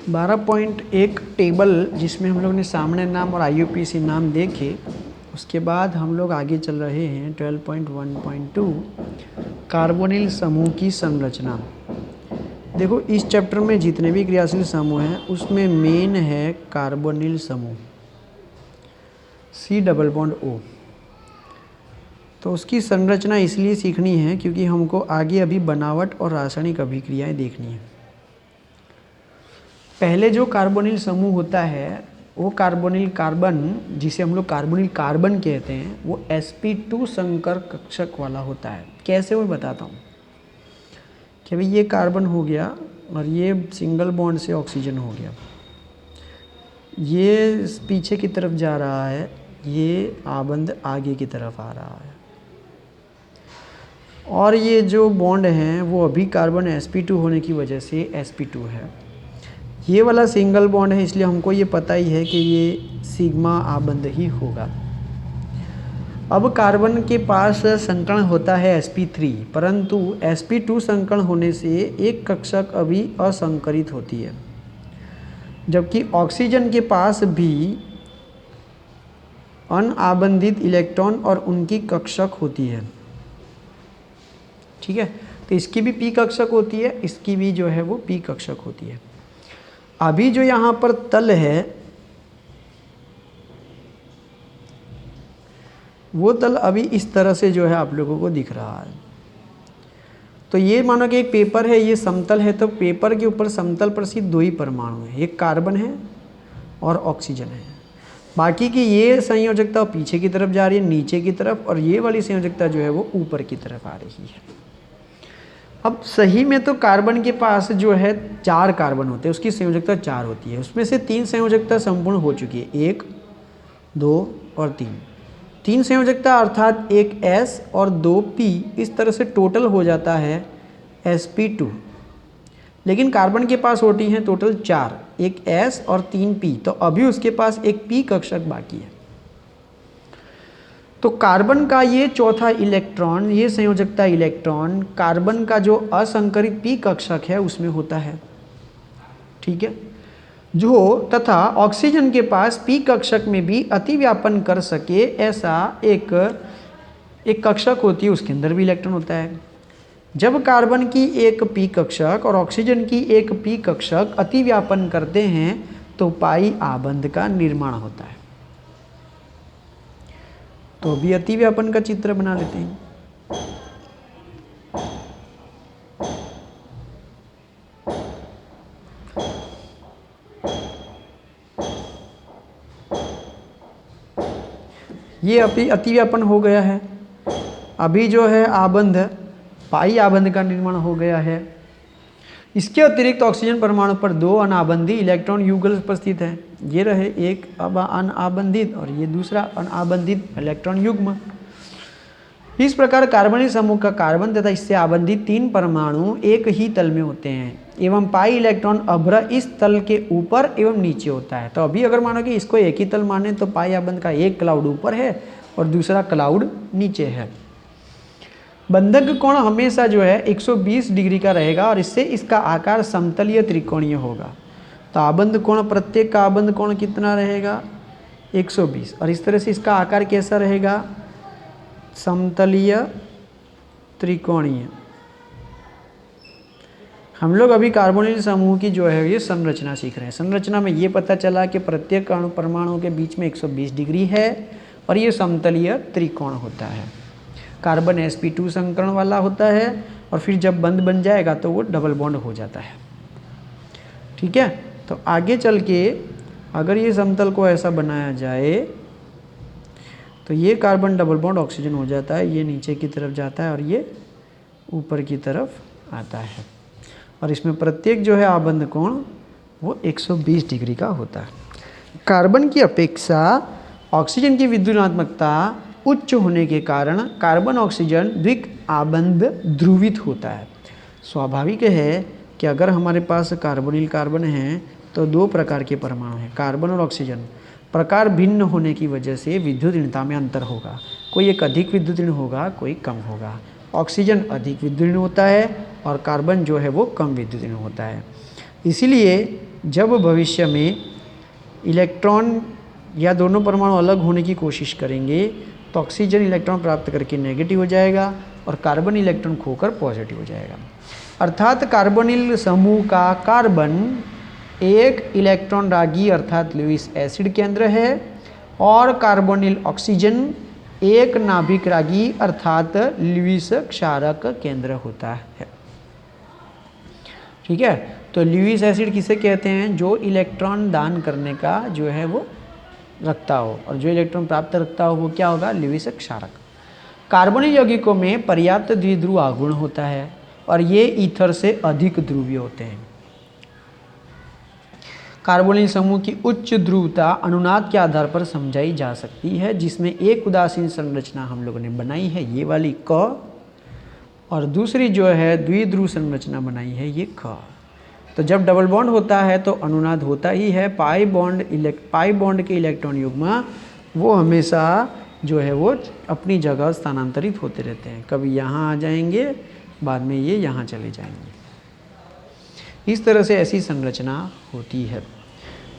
12.1 table जिसमें हम लोग ने सामने नाम और IUPAC नाम देखे, उसके बाद हम लोग आगे चल रहे हैं 12.1.2 कार्बोनिल समूह की संरचना। देखो इस चैप्टर में जितने भी क्रियाशील समूह हैं उसमें मेन है कार्बोनिल समूह C+O। तो उसकी संरचना इसलिए सीखनी है क्योंकि हमको आगे अभी बनावट और रासायनिक अभिक्रियाएं देखनी है। पहले जो कार्बोनिल समूह होता है वो कार्बोनिल कार्बन, जिसे हम लोग कार्बोनिल कार्बन कहते हैं, वो sp2 संकर कक्षक वाला होता है। कैसे वो बताता हूँ कि भाई ये कार्बन हो गया और ये सिंगल बॉन्ड से ऑक्सीजन हो गया, ये पीछे की तरफ जा रहा है, ये आबंध आगे की तरफ आ रहा है, और ये जो बॉन्ड हैं वो अभी कार्बन sp2 होने की वजह से sp2 है। ये वाला सिंगल बॉन्ड है, इसलिए हमको ये पता ही है कि ये सिग्मा आबंध ही होगा। अब कार्बन के पास संकरण होता है sp3, परंतु sp2 संकरण होने से एक कक्षक अभी असंकरित होती है, जबकि ऑक्सीजन के पास भी अनाबंधित इलेक्ट्रॉन और उनकी कक्षक होती है। ठीक है, तो इसकी भी p कक्षक होती है, इसकी भी जो है वो p कक्षक होती है। अभी जो यहाँ पर तल है वो तल अभी इस तरह से जो है आप लोगों को दिख रहा है। तो ये मानो कि एक पेपर है, ये समतल है, तो पेपर के ऊपर समतल पर सिर्फ दो ही परमाणु हैं, एक कार्बन है और ऑक्सीजन है। बाकी की ये संयोजकता पीछे की तरफ जा रही है, नीचे की तरफ, और ये वाली संयोजकता जो है वो ऊपर की तरफ आ रही है। अब सही में तो कार्बन के पास जो है 4 कार्बन होते हैं, उसकी संयोजकता 4 होती है, उसमें से 3 संयोजकता संपूर्ण हो चुकी है, 1, 2 और 3 संयोजकता अर्थात एक S और 2 P, इस तरह से टोटल हो जाता है sp2। लेकिन कार्बन के पास होती हैं टोटल 4, एक S और 3 P, तो अभी उसके पास एक P कक्षक बाकी है। तो कार्बन का ये चौथा इलेक्ट्रॉन, ये संयोजकता इलेक्ट्रॉन कार्बन का जो असंकरित p कक्षक है उसमें होता है। ठीक है, जो तथा ऑक्सीजन के पास p कक्षक में भी अतिव्यापन कर सके ऐसा एक कक्षक होती है, उसके अंदर भी इलेक्ट्रॉन होता है। जब कार्बन की एक p कक्षक और ऑक्सीजन की एक p कक्षक अतिव्यापन करते हैं तो पाई आबंध का निर्माण होता है। तो अभी अतिव्यापन का चित्र बना लेते हैं। ये अतिव्यापन हो गया है। अभी जो है आबंध, पाई आबंध का निर्माण हो गया है। इसके अतिरिक्त ऑक्सीजन परमाणु पर 2 अनाबंधी इलेक्ट्रॉन युगल उपस्थित है। ये रहे एक अनाबंधित और ये दूसरा अनाबंधित इलेक्ट्रॉन युग्म। इस प्रकार कार्बनिक समूह का कार्बन तथा इससे आबंधित 3 परमाणु एक ही तल में होते हैं एवं पाई इलेक्ट्रॉन अभ्र इस तल के ऊपर एवं नीचे होता है। तो अभी अगर मानो कि इसको एक ही तल माने तो पाई आबंध का एक क्लाउड ऊपर है और दूसरा क्लाउड नीचे है। बंधक कोण हमेशा जो है 120 डिग्री का रहेगा और इससे इसका आकार समतलीय त्रिकोणीय होगा। तो आबंध कोण, प्रत्येक का आबंध कोण कितना रहेगा? 120, और इस तरह से इसका आकार कैसा रहेगा? समतलीय त्रिकोणीय। हम लोग अभी कार्बोनिल समूह की जो है ये संरचना सीख रहे हैं। संरचना में ये पता चला कि प्रत्येक अणु परमाणु के बीच में 120 डिग्री है और ये समतलीय त्रिकोण होता है। कार्बन sp2 संकरण वाला होता है और फिर जब बंध बन जाएगा तो वो डबल बॉन्ड हो जाता है। ठीक है, तो आगे चल के अगर ये समतल को ऐसा बनाया जाए तो ये कार्बन डबल बॉन्ड ऑक्सीजन हो जाता है, ये नीचे की तरफ जाता है और ये ऊपर की तरफ आता है, और इसमें प्रत्येक जो है आबंध कोण वो 120 डिग्री का होता है। कार्बन की अपेक्षा ऑक्सीजन की विद्युतात्मकता उच्च होने के कारण कार्बन ऑक्सीजन द्विक आबंध ध्रुवित होता है। स्वाभाविक है कि अगर हमारे पास कार्बोनिल कार्बन है तो 2 प्रकार के परमाणु हैं, कार्बन और ऑक्सीजन। प्रकार भिन्न होने की वजह से विद्युत ऋणता में अंतर होगा, कोई एक अधिक विद्युत ऋण होगा, कोई कम होगा। ऑक्सीजन अधिक विद्युत ऋण होता है और कार्बन जो है वो कम विद्युत ऋण होता है। इसीलिए जब भविष्य में इलेक्ट्रॉन या दोनों परमाणु अलग होने की कोशिश करेंगे तो ऑक्सीजन इलेक्ट्रॉन प्राप्त करके नेगेटिव हो जाएगा और कार्बन इलेक्ट्रॉन खोकर पॉजिटिव हो जाएगा। अर्थात कार्बोनिल समूह का कार्बन एक इलेक्ट्रॉन रागी अर्थात लुईस एसिड केंद्र है और कार्बोनिल ऑक्सीजन एक नाभिक रागी अर्थात लुईस क्षारक केंद्र होता है। ठीक है, तो लुईस एसिड किसे कहते हैं? जो इलेक्ट्रॉन दान करने का जो है वो रखता हो और जो इलेक्ट्रॉन प्राप्त रखता हो वो क्या होगा? लुईस क्षारक। कार्बोनिल यौगिकों में पर्याप्त द्विध्रुव आघूर्ण होता है और ये ईथर से अधिक ध्रुवीय होते हैं। कार्बोनिल समूह की उच्च ध्रुवता अनुनाद के आधार पर समझाई जा सकती है, जिसमें एक उदासीन संरचना हम लोगों ने बनाई है ये वाली क, और दूसरी जो है द्विध्रुव संरचना बनाई है ये ख। तो जब डबल बॉन्ड होता है तो अनुनाद होता ही है। पाई बॉन्ड के इलेक्ट्रॉन युग्म वो हमेशा जो है वो अपनी जगह स्थानांतरित होते रहते हैं, कभी यहाँ आ जाएंगे, बाद में ये यहाँ चले जाएंगे। इस तरह से ऐसी संरचना होती है।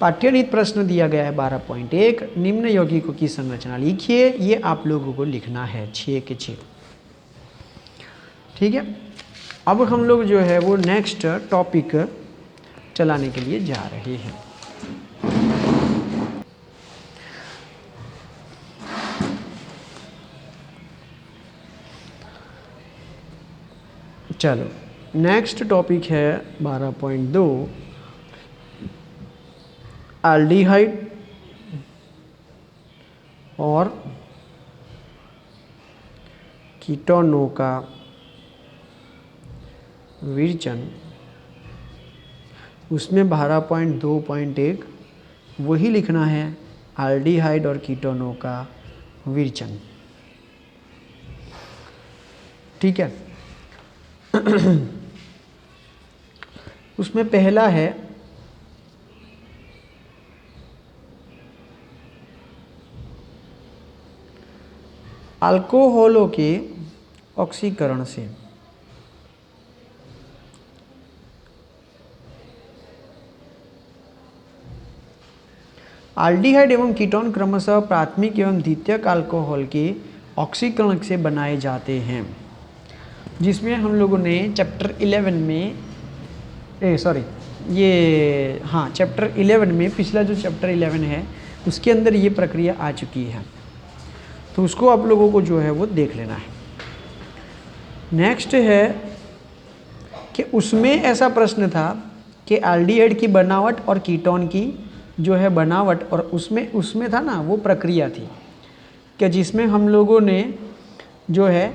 पाठ्यनीति प्रश्न दिया गया है 12.1, निम्न यौगिकों की संरचना लिखिए। ये आप लोगों को लिखना है 6 के 6। ठीक है, अब हम लोग जो है वो नेक्स्ट टॉपिक चलाने के लिए जा रहे हैं। चलो, नेक्स्ट टॉपिक है 12.2, एल्डिहाइड और कीटोनों का विरचन। उसमें 12.2.1 वही लिखना है, एल्डिहाइड और कीटोनों का विरचन। ठीक है, उसमें पहला है अल्कोहलों के ऑक्सीकरण से। एल्डिहाइड एवं कीटोन क्रमशः प्राथमिक एवं द्वितीयक अल्कोहल के ऑक्सीकरण से बनाए जाते हैं, जिसमें हम लोगों ने चैप्टर 11 में चैप्टर 11 में, पिछला जो चैप्टर 11 है उसके अंदर ये प्रक्रिया आ चुकी है, तो उसको आप लोगों को जो है वो देख लेना है। नेक्स्ट है कि उसमें ऐसा प्रश्न था कि एल्डिहाइड की बनावट और कीटोन की जो है बनावट, और उसमें था ना वो प्रक्रिया थी कि जिसमें हम लोगों ने जो है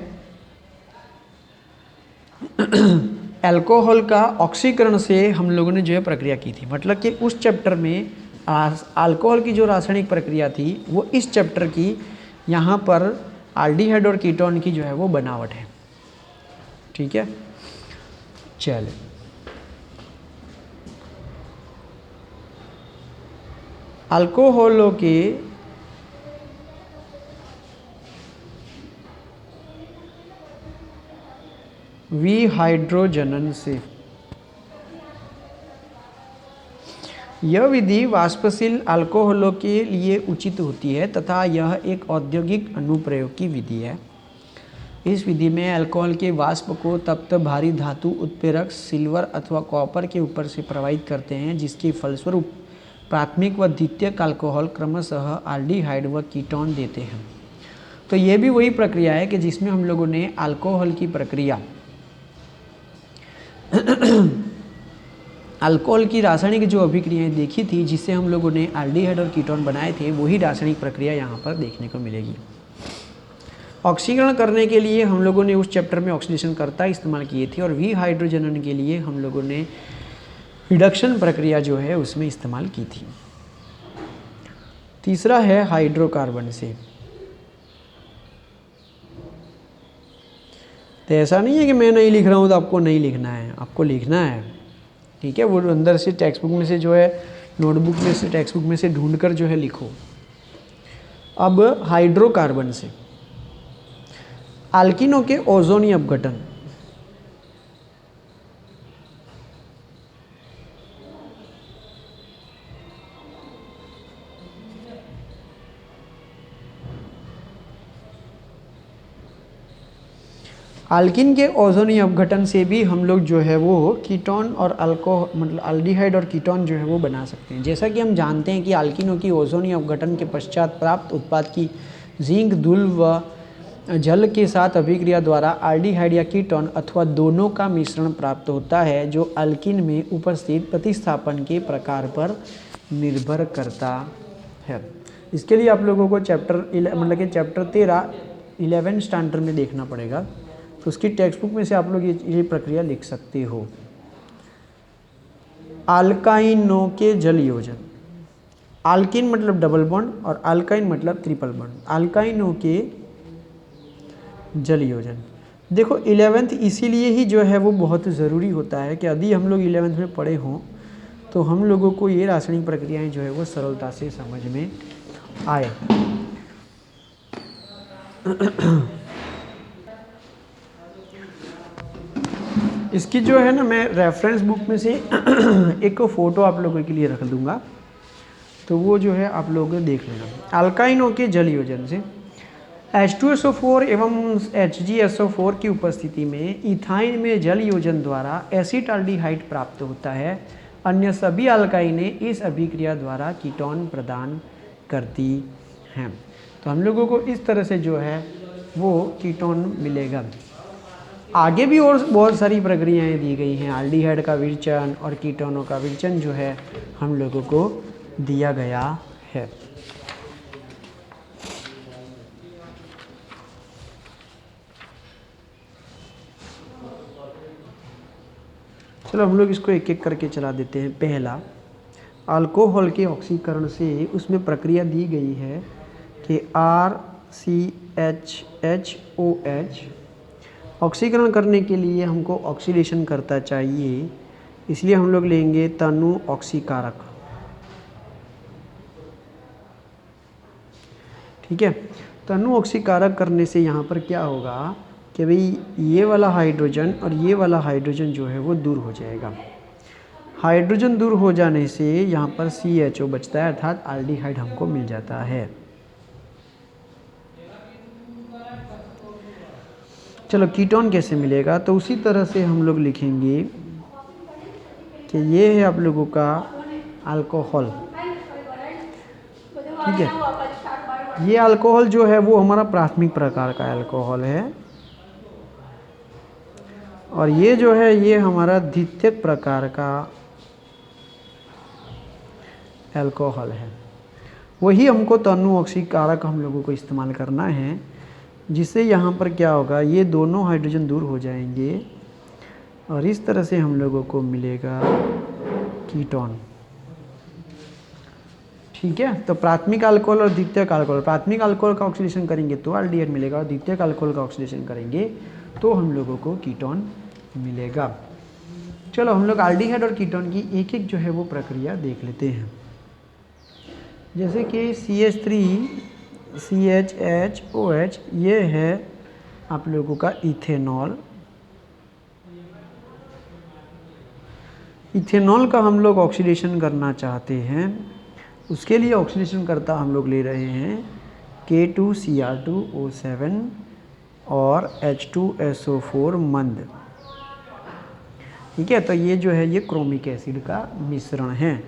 अल्कोहल का ऑक्सीकरण से हम लोगों ने जो है प्रक्रिया की थी। मतलब कि उस चैप्टर में अल्कोहल की जो रासायनिक प्रक्रिया थी वो इस चैप्टर की यहाँ पर एल्डिहाइड और कीटोन की जो है वो बनावट है। ठीक है, चलिए अल्कोहलों के विहाइड्रोजनन से। यह विधि वाष्पशील अल्कोहलों के लिए उचित होती है तथा यह एक औद्योगिक अनुप्रयोग की विधि है। इस विधि में अल्कोहल के वाष्प को तप्त भारी धातु उत्प्रेरक सिल्वर अथवा कॉपर के ऊपर से प्रवाहित करते हैं, जिसके फलस्वरूप प्राथमिक व द्वितीयक अल्कोहल क्रमशः एल्डिहाइड व कीटोन देते हैं। तो ये भी वही प्रक्रिया है कि जिसमें हम लोगों ने अल्कोहल की प्रक्रिया अल्कोहल की रासायनिक जो अभिक्रियाएं देखी थी, जिससे हम लोगों ने एल्डिहाइड और कीटोन बनाए थे, वही रासायनिक प्रक्रिया यहाँ पर देखने को मिलेगी। ऑक्सीकरण करने के लिए हम लोगों ने उस चैप्टर में ऑक्सीडेशन कर्ता इस्तेमाल किए थे और विहाइड्रोजनन के लिए हम लोगों ने रिडक्शन प्रक्रिया जो है उसमें इस्तेमाल की थी। तीसरा है हाइड्रोकार्बन से। तो ऐसा नहीं है कि मैं नहीं लिख रहा हूँ तो आपको नहीं लिखना है, आपको लिखना है। ठीक है, वो अंदर से टेक्स्ट बुक में से जो है, नोटबुक में से, टेक्स्ट बुक में से ढूंढ कर जो है लिखो। अब हाइड्रोकार्बन से अल्किनों के ओजोनी अपघटन। अल्किन के ओजोनी अपघटन से भी हम लोग जो है वो कीटोन और मतलब अल्डिहाइड और कीटोन जो है वो बना सकते हैं। जैसा कि हम जानते हैं कि अल्किनों की ओजोनी अपघटन के पश्चात प्राप्त उत्पाद की जिंक धूल व जल के साथ अभिक्रिया द्वारा अल्डिहाइड या कीटोन अथवा दोनों का मिश्रण प्राप्त होता है, जो अल्किन में उपस्थित प्रतिस्थापन के प्रकार पर निर्भर करता है। इसके लिए आप लोगों को चैप्टर 13 11 स्टैंडर्ड में देखना पड़ेगा, तो उसकी टेक्स्ट बुक में से आप लोग ये प्रक्रिया लिख सकते हो। अल्काइनों के जल योजन, अल्किन मतलब डबल बॉन्ड और अल्काइन मतलब ट्रिपल बॉन्ड। अल्काइनों के जल योजन, देखो 11th इसीलिए ही जो है वो बहुत ज़रूरी होता है कि यदि हम लोग 11th में पढ़े हों तो हम लोगों को ये रासायनिक प्रक्रियाएं जो है वो सरलता से समझ में आए। इसकी जो है ना, मैं रेफरेंस बुक में से एक फ़ोटो आप लोगों के लिए रख दूंगा, तो वो जो है आप लोग देख लेना। अल्काइनों के जल योजन से H2SO4 एवं HgSO4 की उपस्थिति में इथाइन में जल योजन द्वारा एसिटाल्डिहाइड प्राप्त होता है। अन्य सभी अल्काइनें इस अभिक्रिया द्वारा कीटोन प्रदान करती हैं। तो हम लोगों को इस तरह से जो है वो कीटोन मिलेगा। आगे भी और बहुत सारी प्रक्रियाएं दी गई हैं। एल्डिहाइड का विरचन और कीटोनों का विरचन जो है हम लोगों को दिया गया है। चलो हम लोग इसको एक एक करके चला देते हैं। पहला, अल्कोहल के ऑक्सीकरण से उसमें प्रक्रिया दी गई है कि RCHHOH ऑक्सीकरण करने के लिए हमको ऑक्सीडेशन करता चाहिए, इसलिए हम लोग लेंगे तनु ऑक्सीकारक। ठीक है, तनु ऑक्सीकारक करने से यहाँ पर क्या होगा कि भाई ये वाला हाइड्रोजन और ये वाला हाइड्रोजन जो है वो दूर हो जाएगा। हाइड्रोजन दूर हो जाने से यहाँ पर CHO बचता है, अर्थात एल्डिहाइड हमको मिल जाता है। चलो कीटोन कैसे मिलेगा, तो उसी तरह से हम लोग लिखेंगे कि ये है आप लोगों का अल्कोहल। ठीक है, ये अल्कोहल जो है वो हमारा प्राथमिक प्रकार का अल्कोहल है, और ये जो है ये हमारा द्वितीयक प्रकार का अल्कोहल है। वही हमको तनु ऑक्सीकारक हम लोगों को इस्तेमाल करना है, जिससे यहाँ पर क्या होगा, ये दोनों हाइड्रोजन दूर हो जाएंगे और इस तरह से हम लोगों को मिलेगा कीटोन। ठीक है, तो प्राथमिक अल्कोहल और द्वितीयक अल्कोहल, प्राथमिक अल्कोहल का ऑक्सीडेशन करेंगे तो एल्डिहाइड मिलेगा, और द्वितीयक अल्कोहल का ऑक्सीडेशन करेंगे तो हम लोगों को कीटोन मिलेगा। चलो हम लोग एल्डिहाइड और कीटोन की एक एक जो है वो प्रक्रिया देख लेते हैं। जैसे कि CH3CHHOH ये है आप लोगों का इथेनॉल। इथेनॉल का हम लोग ऑक्सीडेशन करना चाहते हैं, उसके लिए ऑक्सीडेशन करता हम लोग ले रहे हैं K2Cr2O7 और H2SO4 मंद। ठीक है, तो ये जो है ये क्रोमिक एसिड का मिश्रण है,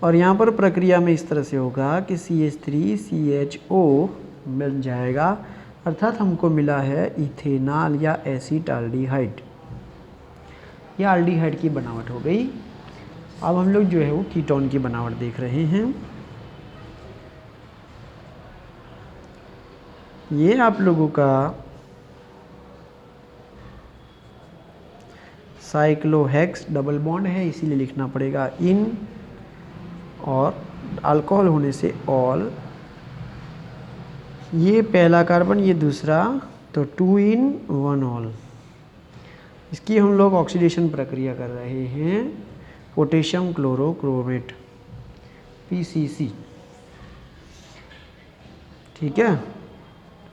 और यहाँ पर प्रक्रिया में इस तरह से होगा कि CH3CHO मिल जाएगा, अर्थात हमको मिला है इथेनॉल या एसिटाल्डिहाइड। यह एल्डिहाइड की बनावट हो गई। अब हम लोग जो है वो कीटोन की बनावट देख रहे हैं। ये आप लोगों का साइक्लोहेक्स डबल बॉन्ड है, इसीलिए लिखना पड़ेगा इन, और अल्कोहल होने से ऑल। ये पहला कार्बन, ये दूसरा, तो 2 in 1 ऑल। इसकी हम लोग ऑक्सीडेशन प्रक्रिया कर रहे हैं, पोटेशियम क्लोरोक्रोमेट PCC। ठीक है,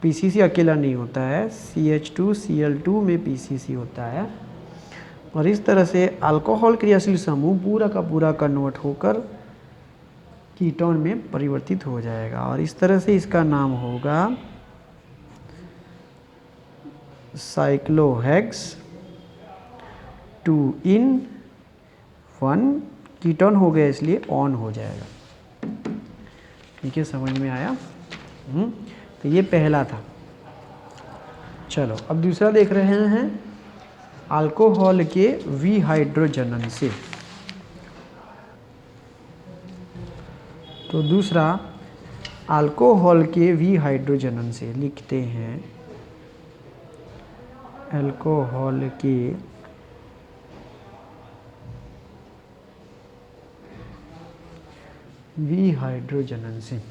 PCC अकेला नहीं होता है, CH2Cl2 में PCC होता है, और इस तरह से अल्कोहल क्रियाशील समूह पूरा का पूरा कन्वर्ट होकर कीटोन में परिवर्तित हो जाएगा, और इस तरह से इसका नाम होगा साइक्लोहेक्स 2 इन 1 कीटोन हो गया इसलिए ऑन हो जाएगा। ठीक है, समझ में आया? तो ये पहला था। चलो अब दूसरा देख रहे हैं अल्कोहल के विहाइड्रोजनन से। तो दूसरा अल्कोहल के विहाइड्रोजनन से लिखते हैं अल्कोहल के विहाइड्रोजनन से।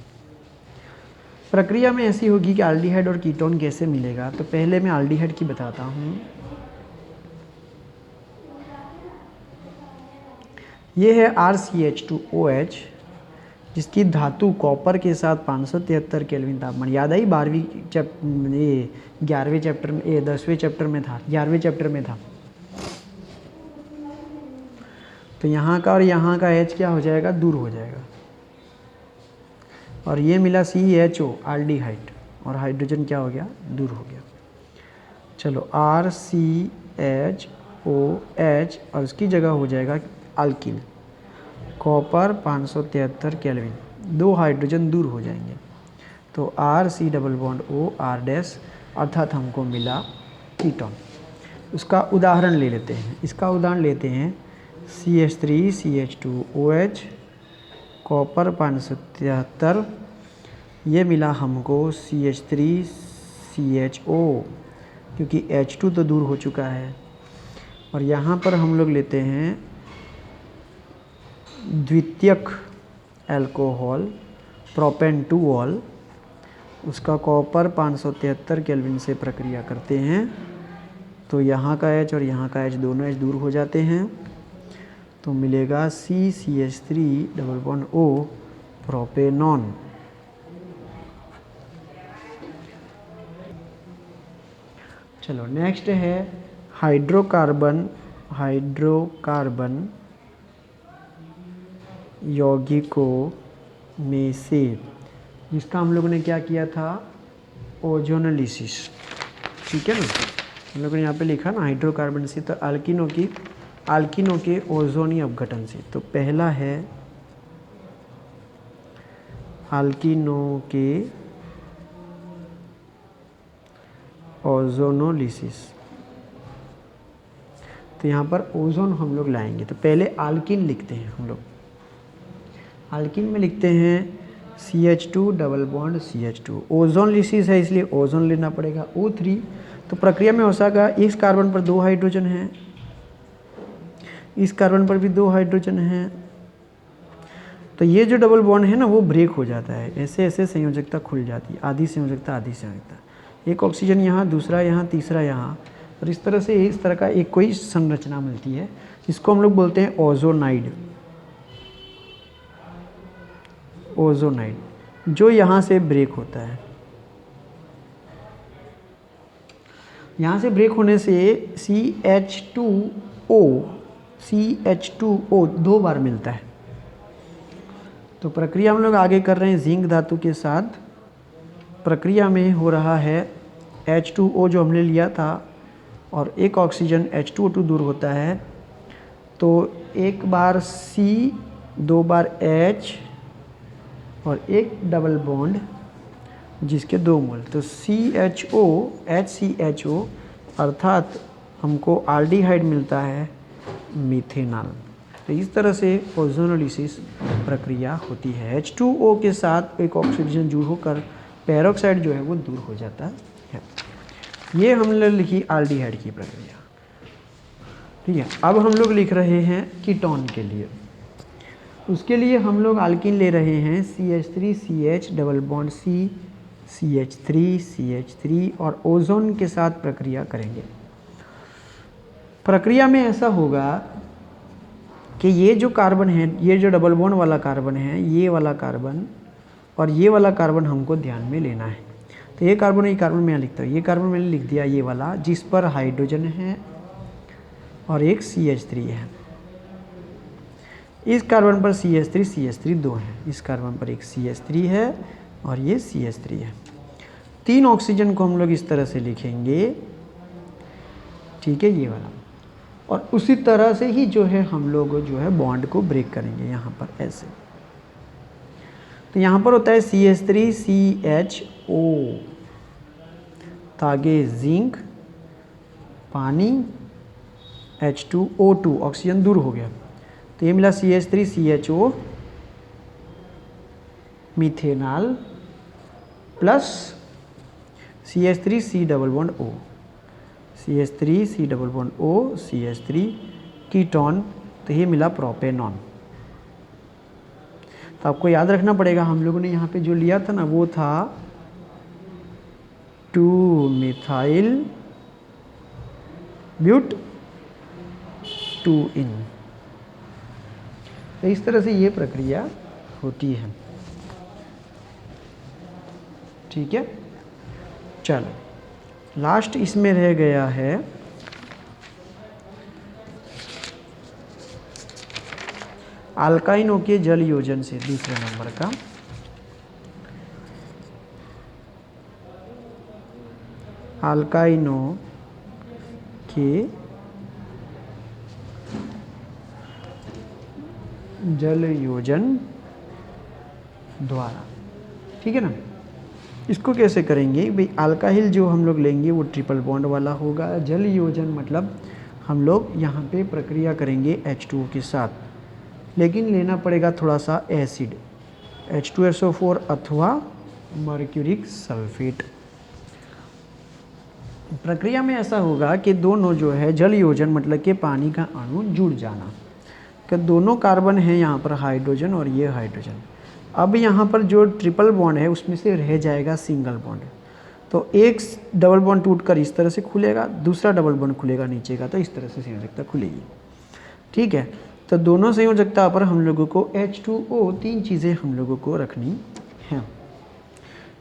प्रक्रिया में ऐसी होगी कि एल्डिहाइड और कीटोन कैसे मिलेगा। तो पहले मैं एल्डिहाइड की बताता हूँ। ये है RCH2OH, जिसकी धातु कॉपर के साथ 573 केल्विन तापमान। याद आई 11वें चैप्टर में, 10वें चैप्टर में था, 11वें चैप्टर में था। तो यहाँ का और यहाँ का H क्या हो जाएगा, दूर हो जाएगा। और ये मिला CHO एल्डिहाइड, और हाइड्रोजन क्या हो गया, दूर हो गया। चलो RCHOH और उसकी जगह हो जाएगा अल्किल, कॉपर 573 केल्विन, 2 हाइड्रोजन दूर हो जाएंगे। तो RC⋯O R', अर्थात हमको मिला कीटोन। उसका उदाहरण ले लेते हैं। इसका उदाहरण लेते हैं CH3CH2OH, कॉपर 573, ये मिला हमको CH3CHO, क्योंकि H2 तो दूर हो चुका है। और यहाँ पर हम लोग लेते हैं द्वितीयक अल्कोहल प्रोपेन-2-ऑल, उसका कॉपर 573 केल्विन से प्रक्रिया करते हैं। तो यहाँ का H और यहाँ का H, दोनों H दूर हो जाते हैं। तो मिलेगा CCH3⋯O प्रोपेनॉन। चलो नेक्स्ट है हाइड्रोकार्बन यौगिकों में से, जिसका हम लोगों ने क्या किया था, ओजोनोलिसिस। ठीक है ना, हम लोगों ने यहाँ पे लिखा ना हाइड्रोकार्बन से, तो अल्किनों के ओजोनी अपघटन से। तो पहला है अल्किनों के ओजोनोलिसिस। तो यहाँ पर ओजोन हम लोग लाएंगे। तो पहले अल्किन लिखते हैं हम लोग। अल्किन में लिखते हैं CH2 ओजोन लिसिस है इसलिए ओजोन लेना पड़ेगा O3। तो प्रक्रिया में हो सका, इस कार्बन पर 2 हाइड्रोजन हैं, इस कार्बन पर भी 2 हाइड्रोजन हैं। तो ये जो डबल बॉन्ड है ना, वो ब्रेक हो जाता है। ऐसे ऐसे संयोजकता खुल जाती है, आधी संयोजकता आधी संयोजकता। एक ऑक्सीजन यहाँ, दूसरा यहाँ, तीसरा यहाँ, और इस तरह का एक कोई संरचना मिलती है, जिसको हम लोग बोलते हैं ओजोनाइड, जो यहाँ से ब्रेक होता है। यहाँ से ब्रेक होने से CH2O 2 बार मिलता है। तो प्रक्रिया हम लोग आगे कर रहे हैं जिंक धातु के साथ। प्रक्रिया में हो रहा है H2O जो हमने लिया था, और एक ऑक्सीजन H2O2 दूर होता है। तो एक बार C, 2 बार H और एक डबल बॉन्ड जिसके 2 मोल। तो HCHO अर्थात हमको एल्डिहाइड मिलता है मिथेनॉल। तो इस तरह से ओजोनोलिसिस प्रक्रिया होती है। H2O के साथ एक ऑक्सीजन जुड़ होकर पेरोक्साइड जो है वो दूर हो जाता है। ये हमने लिखी एल्डिहाइड की प्रक्रिया। ठीक है, अब हम लोग लिख रहे हैं कीटोन के लिए। उसके लिए हम लोग अल्किन ले रहे हैं CH3CH⋯C CH3 और ओजोन के साथ प्रक्रिया करेंगे। प्रक्रिया में ऐसा होगा कि ये जो कार्बन है, ये जो डबल बॉन्ड वाला कार्बन है, ये वाला कार्बन और ये वाला कार्बन हमको ध्यान में लेना है। तो ये कार्बन मैं यहाँ लिखता हूँ, ये कार्बन मैंने लिख दिया, ये वाला जिस पर हाइड्रोजन है और एक CH3 है। इस कार्बन पर CH3 2 हैं, इस कार्बन पर एक CH3 है और ये CH3 है। 3 ऑक्सीजन को हम लोग इस तरह से लिखेंगे ठीक है, ये वाला। और उसी तरह से ही जो है हम लोग जो है बॉन्ड को ब्रेक करेंगे यहाँ पर ऐसे। तो यहाँ पर होता है CH3CHO, आगे जिंक, पानी, H2O2, ऑक्सीजन दूर हो गया, तो ये मिला CH3CHO methanol plus CH3C double bond O, CH3C double bond O, CH3 ketone, तो ये मिला प्रोपेनॉन। तो आपको याद रखना पड़ेगा, हम लोगों ने यहाँ पे जो लिया था ना वो था 2-मिथाइल ब्यूट 2-इन। तो इस तरह से ये प्रक्रिया होती है। ठीक है, चलो लास्ट इसमें रह गया है अल्काइनों के जल योजन से, दूसरे नंबर का। अल्काइनों के जल योजन द्वारा। ठीक है ना, इसको कैसे करेंगे भाई? अल्काइल जो हम लोग लेंगे वो ट्रिपल बॉन्ड वाला होगा। जल योजन मतलब हम लोग यहाँ पे प्रक्रिया करेंगे H2O के साथ, लेकिन लेना पड़ेगा थोड़ा सा एसिड, H2SO4 अथवा मर्क्यूरिक सल्फेट। प्रक्रिया में ऐसा होगा कि दोनों जो है जल योजन मतलब कि पानी का अणु जुड़ जाना, कि दोनों कार्बन है यहाँ पर हाइड्रोजन और ये हाइड्रोजन। अब यहाँ पर जो ट्रिपल बॉन्ड है उसमें से रह जाएगा सिंगल बॉन्ड, तो एक डबल बॉन्ड टूटकर इस तरह से खुलेगा, दूसरा डबल बॉन्ड खुलेगा नीचे का, तो इस तरह से संयोजकता खुलेगी। ठीक है, तो दोनों संयोजकता पर हम लोगों को H2O, 3 चीज़ें हम लोगों को रखनी हैं।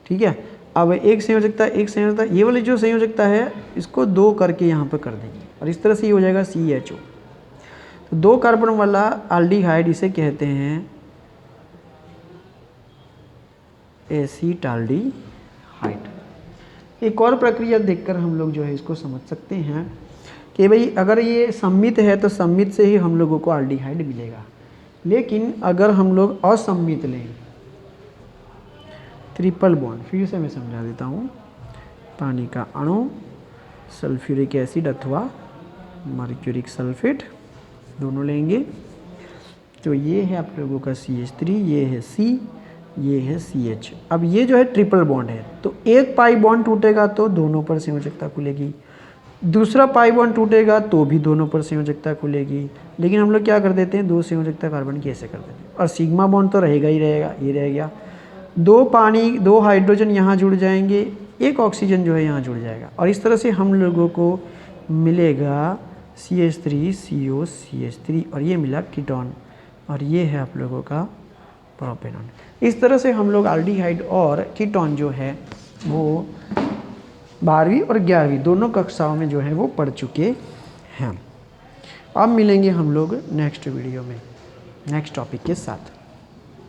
ठीक है, अब एक संयोजकता, ये वाली जो संयोजकता है इसको 2 करके यहाँ पर कर देंगे और इस तरह से ये हो जाएगा CHO। तो 2 कार्बन वाला एल्डिहाइड इसे कहते हैं एसीटाल्डिहाइड। एक और प्रक्रिया देखकर हम लोग जो है इसको समझ सकते हैं कि भाई अगर ये सम्मित है तो सम्मित से ही हम लोगों को एल्डिहाइड मिलेगा, लेकिन अगर हम लोग असम्मित लें, ट्रिपल बॉन्ड, फिर से मैं समझा देता हूँ, पानी का अणु, सल्फ्यूरिक एसिड अथवा मर्क्यूरिक सल्फेट दोनों लेंगे, तो ये है आप लोगों का CH3, ये है C, ये है CH। अब ये जो है ट्रिपल बॉन्ड है, तो एक पाई बॉन्ड टूटेगा तो दोनों पर संयोजकता खुलेगी, दूसरा पाई बॉन्ड टूटेगा तो भी दोनों पर संयोजकता खुलेगी, लेकिन हम लोग क्या कर देते हैं, 2 संयोजकता कार्बन की ऐसे कर देते हैं, और सिग्मा बॉन्ड तो रहेगा ही रहेगा, ये रह गया। 2 पानी, 2 हाइड्रोजन यहाँ जुड़ जाएंगे, 1 ऑक्सीजन जो है यहाँ जुड़ जाएगा, और इस तरह से हम लोगों को मिलेगा CH3CO CH3, और ये मिला कीटोन, और ये है आप लोगों का प्रोपेनॉन। इस तरह से हम लोग एल्डिहाइड और कीटोन जो है वो 12वीं और 11वीं दोनों कक्षाओं में जो है वो पढ़ चुके हैं। अब मिलेंगे हम लोग नेक्स्ट वीडियो में नेक्स्ट टॉपिक के साथ।